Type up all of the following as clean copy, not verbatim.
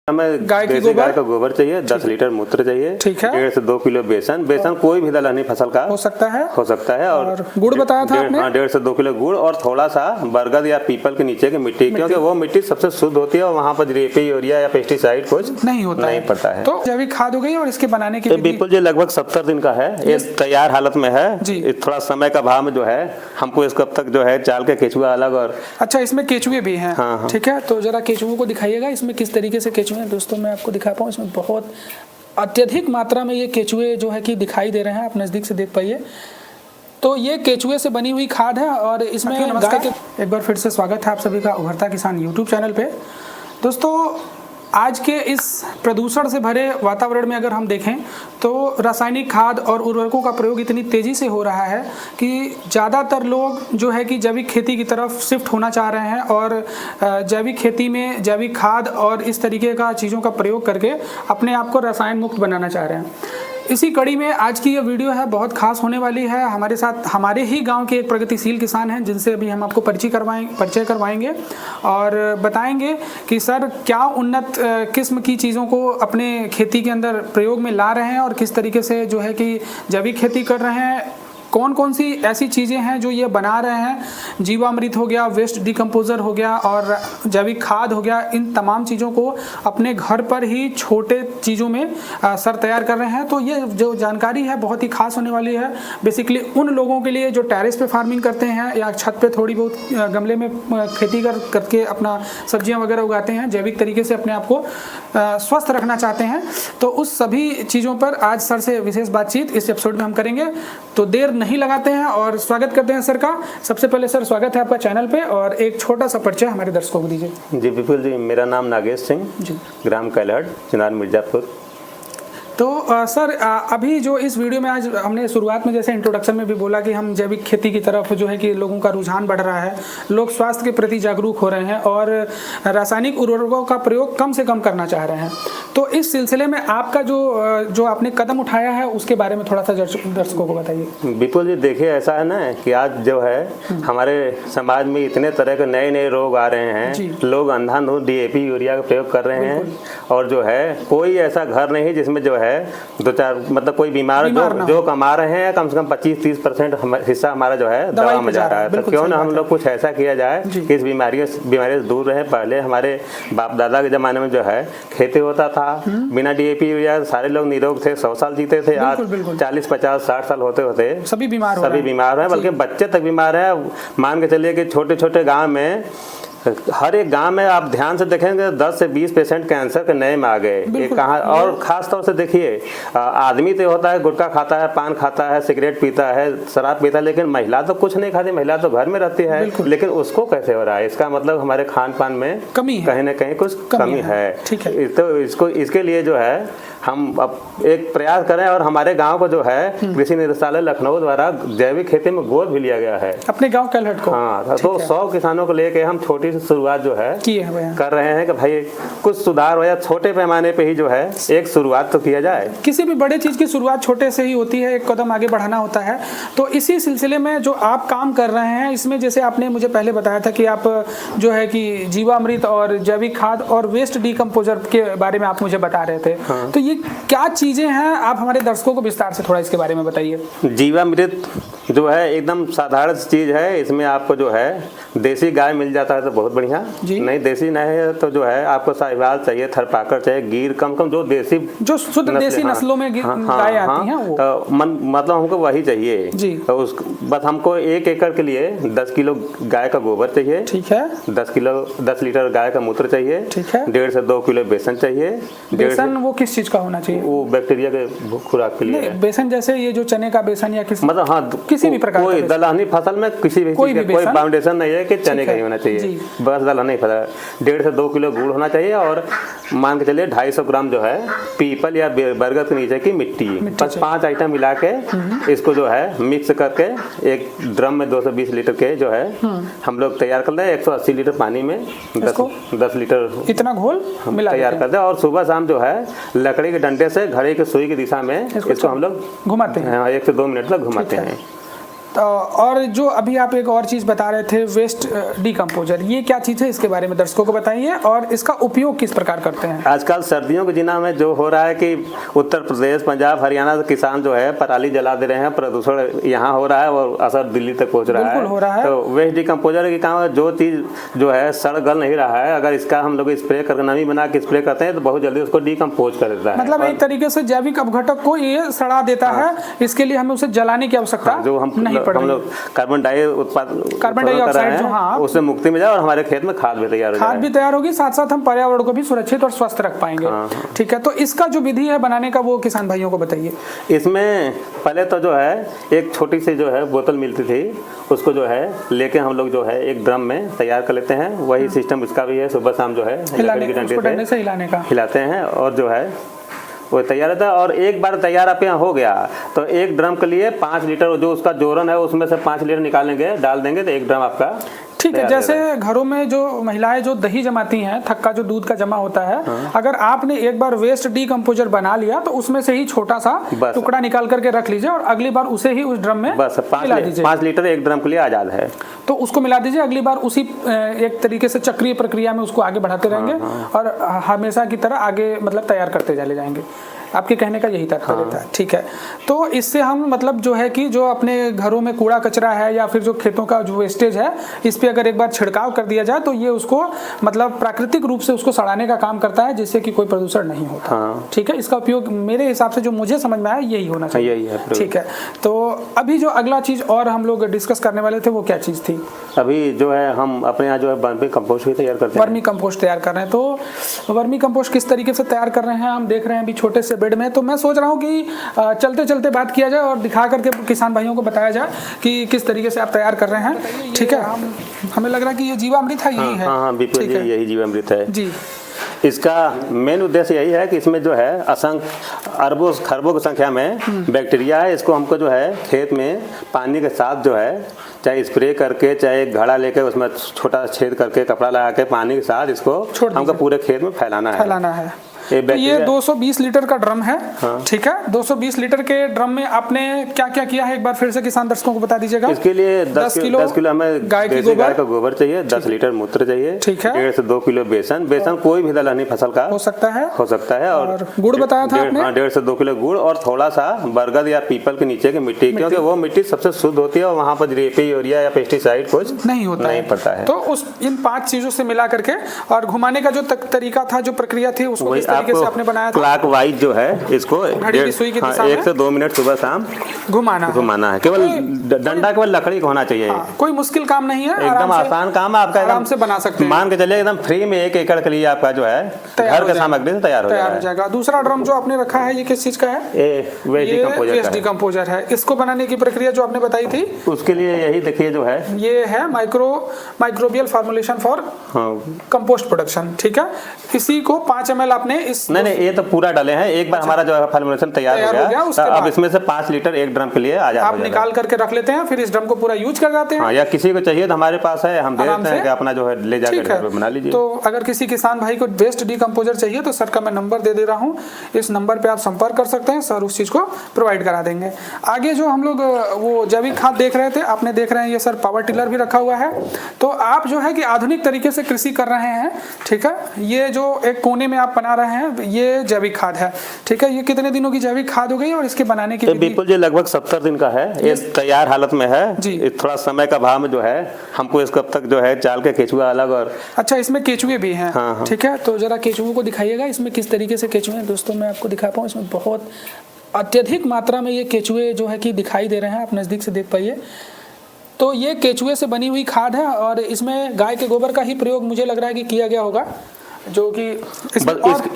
हमें गाय का गोबर चाहिए, 10 लीटर मूत्र चाहिए, ठीक है, 1.5 से 2 किलो बेसन। बेसन कोई भी दलहनी फसल का हो सकता है और गुड़ बताया था आपने, 1.5 से 2 किलो गुड़ और थोड़ा सा बरगद या पीपल के नीचे की मिट्टी, क्योंकि वो मिट्टी सबसे शुद्ध होती है और वहाँ पर ड्रेपी यूरिया या पेस्टिसाइड कुछ नहीं पड़ता है। तो जैविक खाद हो गई और इसके बनाने की बिल्कुल जी लगभग 70 दिन का है, ये तैयार हालत में है। थोड़ा समय का अभाव में जो है हमको इसको अब तक जो है चाल के केचुआ अलग और अच्छा इसमें केचुए भी हैं। हाँ। ठीक है, तो जरा केचुओं को दिखाइएगा इसमें किस तरीके से केचुए हैं। दोस्तों मैं आपको दिखा पाऊँ, इसमें बहुत अत्यधिक मात्रा में ये केचुए जो है कि दिखाई दे रहे हैं, आप नज़दीक से देख पाइए। तो ये केचुए से बनी हुई खाद है और इसमें गाय के एक बार फिर से स्वागत है आप सभी का उभरता किसान यूट्यूब चैनल पे। दोस्तों आज के इस प्रदूषण से भरे वातावरण में अगर हम देखें तो रासायनिक खाद और उर्वरकों का प्रयोग इतनी तेज़ी से हो रहा है कि ज़्यादातर लोग जो है कि जैविक खेती की तरफ शिफ्ट होना चाह रहे हैं और जैविक खेती में जैविक खाद और इस तरीके का चीज़ों का प्रयोग करके अपने आप को रसायन मुक्त बनाना चाह रहे हैं। इसी कड़ी में आज की ये वीडियो है बहुत खास होने वाली है। हमारे साथ हमारे ही गांव के एक प्रगतिशील किसान हैं जिनसे अभी हम आपको परिचय करवाएंगे और बताएंगे कि सर क्या उन्नत किस्म की चीज़ों को अपने खेती के अंदर प्रयोग में ला रहे हैं और किस तरीके से जो है कि जैविक खेती कर रहे हैं, कौन कौन सी ऐसी चीज़ें हैं जो ये बना रहे हैं। जीवामृत हो गया, वेस्ट डिकम्पोजर हो गया और जैविक खाद हो गया, इन तमाम चीज़ों को अपने घर पर ही छोटे चीज़ों में सर तैयार कर रहे हैं। तो ये जो जानकारी है बहुत ही खास होने वाली है। बेसिकली उन लोगों के लिए जो टेरेस पे फार्मिंग करते हैं या छत पे थोड़ी बहुत गमले में खेती करके अपना सब्जियां वगैरह उगाते हैं, जैविक तरीके से अपने आप को स्वस्थ रखना चाहते हैं। तो उस सभी चीज़ों पर आज सर से विशेष बातचीत इस एपिसोड में हम करेंगे। तो देर नहीं लगाते हैं और स्वागत करते हैं सर का। सबसे पहले सर स्वागत है आपका चैनल पे और एक छोटा सा परिचय हमारे दर्शकों को दीजिए। जी बिल्कुल जी, मेरा नाम नागेश सिंह जी, ग्राम कैलहट, चिनार मिर्जापुर। तो सर अभी जो इस वीडियो में आज हमने शुरुआत में जैसे इंट्रोडक्शन में भी बोला कि हम जैविक खेती की तरफ जो है कि लोगों का रुझान बढ़ रहा है, लोग स्वास्थ्य के प्रति जागरूक हो रहे हैं और रासायनिक उर्वरकों का प्रयोग कम से कम करना चाह रहे हैं। तो इस सिलसिले में आपका जो आपने कदम उठाया है उसके बारे में थोड़ा सा दर्शकों को बताइए। बिल्कुल जी, देखिए ऐसा है ना कि आज जो है हमारे समाज में इतने तरह के नए नए रोग आ रहे हैं, लोग अंधाधुंध DAP यूरिया का प्रयोग कर रहे हैं और जो है कोई ऐसा घर नहीं जिसमें जो है दो चार मतलब कोई बीमार जो कमा रहे हैं कम से कम 25-30% हिस्सा हमारा जो है दवा में जा रहा है। तो क्यों ना हम लोग कुछ ऐसा किया जाए कि इस बीमारी से दूर रहे। पहले हमारे बाप दादा के जमाने में जो है खेती होता था बिना DAP यूरिया, सारे लोग निरोग थे, 100 साल जीते थे। आज 40-50-60 साल होते होते सभी बीमार हैं, बल्कि बच्चे तक बीमार हैं। मान के चलिए कि छोटे छोटे गाँव में, हर एक गांव में आप ध्यान से देखेंगे 10 से 20 पेशेंट कैंसर के नए में आ गए। ये कहाँ, और खास तौर से देखिए आदमी तो होता है गुटखा खाता है, पान खाता है, सिगरेट पीता है, शराब पीता है, लेकिन महिला तो कुछ नहीं खाती। महिला तो घर में रहती है, लेकिन उसको कैसे हो रहा है? इसका मतलब हमारे खान पान में कहीं ना कहीं कुछ कमी है। तो इसके लिए जो है हम अब एक प्रयास करें और हमारे गांव को जो है कृषि निदेशालय लखनऊ द्वारा जैविक खेती में गोद भी लिया गया है अपने गांव कैलहट को। हाँ, तो 100 किसानों को लेके हम छोटी सी शुरुआत जो है कर रहे हैं कि भाई कुछ सुधार हो या छोटे पैमाने पे ही जो है एक शुरुआत तो किया जाए। किसी भी बड़े चीज की शुरुआत छोटे से ही होती है, एक कदम आगे बढ़ाना होता है। तो इसी सिलसिले में जो आप काम कर रहे हैं इसमें जैसे आपने मुझे पहले बताया था कि आप जो है कि जीवामृत और जैविक खाद और वेस्ट डिकम्पोजर के बारे में आप मुझे बता रहे थे। हाँ। तो ये क्या चीजें हैं, आप हमारे दर्शकों को विस्तार से थोड़ा इसके बारे में बताइए। जीवामृत जो है एकदम साधारण चीज है। इसमें आपको जो है देसी गाय मिल जाता है तो बहुत बढ़िया, नहीं देसी नहीं है तो जो है आपको साहिवाल चाहिए, थरपाकर चाहिए, गिर, कम जो देसी जो शुद्ध देसी नस्लों में गाय आती हैं वो। तो मतलब हमको वही चाहिए जी। तो बस हमको 1 एकड़ के लिए 10 किलो गाय का गोबर चाहिए, ठीक है, 10 लीटर गाय का मूत्र चाहिए, ठीक है, 1.5 से 2 किलो बेसन चाहिए। बेसन वो किस चीज का होना चाहिए? वो बैक्टीरिया के खुराक के लिए। बेसन जैसे ये जो चने का बेसन या मतलब हाँ किसी भी प्रकार कोई दलहनी फसल में किसी भी कोई फाउंडेशन नहीं है कि चने का ही होना चाहिए, बस दलहनी फसल। 1.5 से 2 किलो गुड़ होना चाहिए और मान के चलिए 250 ग्राम जो है पीपल या बरगद के नीचे की मिट्टी। बस 5 आइटम मिला के इसको जो है मिक्स करके एक ड्रम में 220 लीटर के जो है हम लोग तैयार कर लें। 180 लीटर पानी में 10 लीटर इतना घोल तैयार कर दे और सुबह शाम जो है लकड़ी के डंडे से घड़ी की सुई की दिशा में इसको हम लोग घुमाते हैं। 1 से 2 मिनट तक घुमाते हैं। और जो अभी आप एक और चीज़ बता रहे थे वेस्ट डिकम्पोजर, ये क्या चीज़ है, इसके बारे में दर्शकों को बताइए और इसका उपयोग किस प्रकार करते हैं। आजकल सर्दियों के दिनों में जो हो रहा है कि उत्तर प्रदेश, पंजाब, हरियाणा के किसान जो है पराली जला दे रहे हैं, प्रदूषण यहाँ हो रहा है और असर दिल्ली तक पहुँच रहा है। हो रहा है। तो वेस्ट डिकम्पोजर की काम है, जो चीज़ जो है सड़ गल नहीं रहा है, अगर इसका हम लोग स्प्रे करके नमी बना के स्प्रे करते हैं तो बहुत जल्दी उसको डिकम्पोज कर देता है। मतलब एक तरीके से जैविक अपघटक को ये सड़ा देता है, इसके लिए हमें उसे जलाने की आवश्यकता जो हम लोग कार्बन डाइऑक्साइड जो उससे मुक्ति मिल जाए और हमारे खेत में खाद भी तैयार होगी, साथ साथ हम पर्यावरण को भी सुरक्षित और स्वस्थ रख पाएंगे। ठीक है, तो इसका जो विधि है बनाने का वो किसान भाइयों को बताइए। इसमें पहले तो जो है एक छोटी सी जो है बोतल मिलती थी, उसको जो है लेके हम लोग जो है एक ड्रम में तैयार कर लेते हैं। वही सिस्टम इसका भी है, सुबह शाम जो है लकड़ी की डंडे से हिलाते हैं और जो है वो तैयार रहता है। और एक बार तैयार आप यहाँ हो गया तो एक ड्रम के लिए 5 लीटर जो उसका जोरन है उसमें से 5 लीटर निकालेंगे, डाल देंगे तो एक ड्रम आपका। ठीक है, जैसे घरों में जो महिलाएं जो दही जमाती हैं, थक्का जो दूध का जमा होता है, अगर आपने एक बार वेस्ट डिकम्पोजर बना लिया तो उसमें से ही छोटा सा टुकड़ा निकाल करके रख लीजिए और अगली बार उसे ही उस ड्रम में बस 5 लीटर एक ड्रम के लिए आजाद है, तो उसको मिला दीजिए। अगली बार उसी एक तरीके से चक्रीय प्रक्रिया में उसको आगे बढ़ाते रहेंगे और हमेशा की तरह आगे मतलब तैयार करते चले जाएंगे। आपके कहने का यही तात्पर्य था। ठीक है, तो इससे हम मतलब जो है कि जो अपने घरों में कूड़ा कचरा है या फिर जो खेतों का जो वेस्टेज है, इस पे अगर एक बार छिड़काव कर दिया जाए तो ये उसको मतलब प्राकृतिक रूप से उसको सड़ाने का काम करता है, जिससे कि कोई प्रदूषण नहीं होता। ठीक है, इसका उपयोग मेरे हिसाब से जो मुझे समझ में आया यही होना चाहिए। यही है। ठीक है, तो अभी जो अगला चीज और हम लोग डिस्कस करने वाले थे वो क्या चीज थी? अभी जो है हम अपने यहाँ जो है वर्मी कंपोस्ट भी तैयार करते हैं। वर्मी कंपोस्ट तैयार कर रहे हैं, तो वर्मी कंपोस्ट किस तरीके से तैयार कर रहे हैं हम देख रहे हैं अभी छोटे से बेड में। तो मैं सोच रहा हूँ कि चलते चलते बात किया जाए और दिखा करके किसान भाइयों को बताया जाए कि किस तरीके से आप तैयार कर रहे हैं। ठीक है, हमें लग रहा है कि ये जीवामृत है, यही है। हाँ, बिल्कुल यही जीवामृत है जी। इसका मेन उद्देश्य यही है कि इसमें जो है असंख्य अरबों खरबों की संख्या में बैक्टीरिया है। इसको हमको जो है खेत में पानी के साथ जो है चाहे स्प्रे करके चाहे एक घड़ा लेकर उसमें छोटा छेद करके कपड़ा लगा के पानी के साथ इसको हमको पूरे खेत में फैलाना है। तो ये 220 लीटर का ड्रम है। ठीक है, 220 लीटर के ड्रम में आपने क्या क्या किया है एक बार फिर से किसान दर्शकों को बता दीजिएगा। इसके लिए 10 किलो हमें गाय का गोबर चाहिए, 10 लीटर मूत्र चाहिए। ठीक है, 1.5 से 2 किलो बेसन कोई भी दलहनी फसल का हो सकता है और गुड़ बताया था आपने। 1.5 से 2 किलो गुड़ और थोड़ा सा बरगद या पीपल के नीचे की मिट्टी, क्योंकि वो मिट्टी सबसे शुद्ध होती है और वहाँ पर डीएपी यूरिया या पेस्टिसाइड कुछ नहीं पड़ता है। तो उस इन 5 चीजों से मिला करके और घुमाने का जो तरीका था, जो प्रक्रिया थी, उसको किस तरीके से आपने बनाया? क्लॉक वाइज जो है इसको 1 से 2 मिनट सुबह शाम घुमाना है। केवल डंडा केवल लकड़ी का होना चाहिए। कोई मुश्किल काम नहीं है, एकदम आसान काम है आपका, आराम से बना सकते हैं। मान के चलिए एकदम फ्री में 1 एकड़ के लिए आपका जो है घर के सामग्री से तैयार हो जाएगा। दूसरा ड्रम जो आपने रखा है ये किस चीज का है? वेस्ट डिकम्पोजर है। इसको बनाने की प्रक्रिया जो आपने बताई थी उसके लिए यही देखिए जो है ये है microbial formulation for compost production. ठीक है, इसी को 5 ml आपने इस नहीं ये तो पूरा डाले हैं। एक बार हमारा जो है फॉर्मुलेशन तैयार हो गया तो अब इसमें से 5 लीटर एक ड्रम के लिए आप निकाल करके रख लेते हैं, फिर इस ड्रम को पूरा यूज कर जाते हैं। या किसी को चाहिए तो हमारे पास है, हम दे देते हैं कि अपना जो है ले जाकर बना लीजिए। तो अगर किसी किसान भाई को वेस्ट डिकम्पोजर चाहिए तो सर का मैं नंबर दे रहा हूँ, इस नंबर पे आप संपर्क कर सकते हैं, सर उस चीज को प्रोवाइड करा देंगे। आगे जो हम लोग वो जैविक खाद देख रहे थे, आपने देख रहे हैं ये सर पावर टिलर भी रखा हुआ है। तो आप जो है कि आधुनिक तरीके से कृषि कर रहे हैं। ठीक है, ये जो एक कोने में आप बना रहे हैं ये जैविक खाद है। ठीक है, ये कितने दिनों की जैविक खाद हो गई और इसके बनाने की बिल्कुल जी लगभग 70 दिन का है। ये तैयार हालत में है जी। थोड़ा समय का भाव में जो है हमको इसको अब तक जो है चाल के केचुआ अलग और अच्छा इसमें केचुए भी हैं। हाँ। ठीक है, तो जरा केचुओं को दिखाइएगा इसमें किस तरीके से केचुए हैं। दोस्तों मैं आपको दिखा पाऊँ, इसमें बहुत अत्यधिक मात्रा में ये केचुए जो है कि दिखाई दे रहे हैं, आप नज़दीक से देख पाइए। तो ये केचुए से बनी हुई खाद है और इसमें गाय के गोबर का ही प्रयोग मुझे लग रहा है कि किया गया होगा, जो कि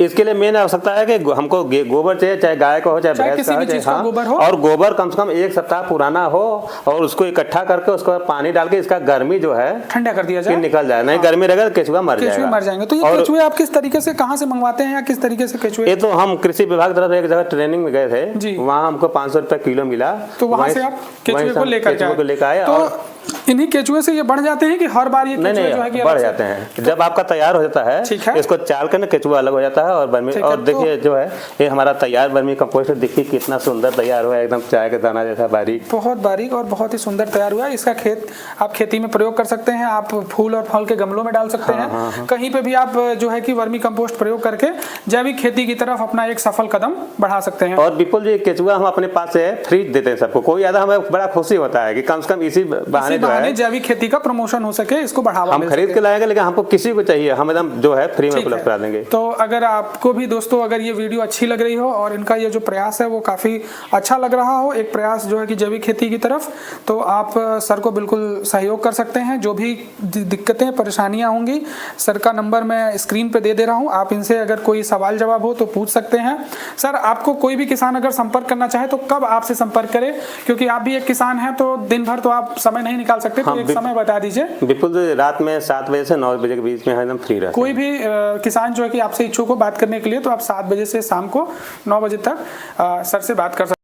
इसके लिए मेन आवश्यकता है कि हमको गोबर चाहिए, चाहे गाय का हो चाहे भैंस का हो, गोबर हो और गोबर कम से कम 1 सप्ताह पुराना हो और उसको इकट्ठा करके उसको पानी डाल के इसका गर्मी जो है ठंडा कर दिया जाए, निकल जाए। नहीं गर्मी रहेगा तो केचुआ मर जाएंगे। तो ये केचुए आप किस तरीके से कहाँ से मंगवाते हैं या किस तरीके से केचुए? ये तो हम कृषि विभाग तरफ एक जगह ट्रेनिंग में गए थे, वहाँ हमको 500 रुपए किलो मिला, तो वहाँ से आप केचुए को लेकर आए। इन्हीं केचुए से ये बढ़ जाते हैं कि हर बार ये नहीं केचुए जो है कि नहीं बढ़ जाते हैं। जब आपका तैयार हो जाता ठीक है है। इसको चाल कर ना केचुआ अलग हो जाता है और बर्मी, ठीक है, और देखिए जो है ये हमारा तैयार बर्मी कंपोस्ट देखिए कितना सुंदर तैयार हुआ है, एकदम चाय का दाना जैसा बारीक, बहुत बारीक और बहुत ही सुंदर तैयार हुआ है। इसका खेत आप खेती में प्रयोग कर सकते हैं, आप फूल और फल के गमलों में डाल सकते हैं, कहीं पे भी आप जो है कि वर्मी कंपोस्ट प्रयोग करके जैविक खेती की तरफ अपना एक सफल कदम बढ़ा सकते हैं। और विपुल जी केचुआ हम अपने पास से फ्री देते हैं सबको, कोई ज्यादा हमें बड़ा खुशी होता है कि कम से कम इसी बहाने जो है जैविक खेती का प्रमोशन हो सके, इसको बढ़ावा हम खरीद के लाएंगे, लेकिन हमको किसी को चाहिए हम एकदम जो है फ्री में ठीक उपलब्ध है। करा देंगे। तो अगर आपको भी दोस्तों अगर ये वीडियो अच्छी लग रही हो और इनका ये जो प्रयास है वो काफ़ी अच्छा लग रहा हो, एक प्रयास जो है कि जैविक खेती की तरफ, तो आप सर को बिल्कुल सहयोग कर सकते हैं। जो भी दिक्कतें परेशानियां होंगी सर का नंबर मैं स्क्रीन पे दे रहा हूं, आप इनसे अगर कोई सवाल जवाब हो तो पूछ सकते हैं। सर आपको कोई भी किसान अगर संपर्क करना चाहे तो कब आपसे संपर्क करे, क्योंकि आप भी एक किसान हैं तो दिन भर तो आप समय नहीं निकाल सकते, तो एक समय बता दीजिए। बिल्कुल, रात में 7 बजे से 9 बजे के बीच में एकदम फ्री रहते कोई भी किसान जो है कि आपसे इच्छुक हो बात करने के लिए, तो आप 7 बजे से शाम को 9 बजे तक सर से बात कर सकते हैं।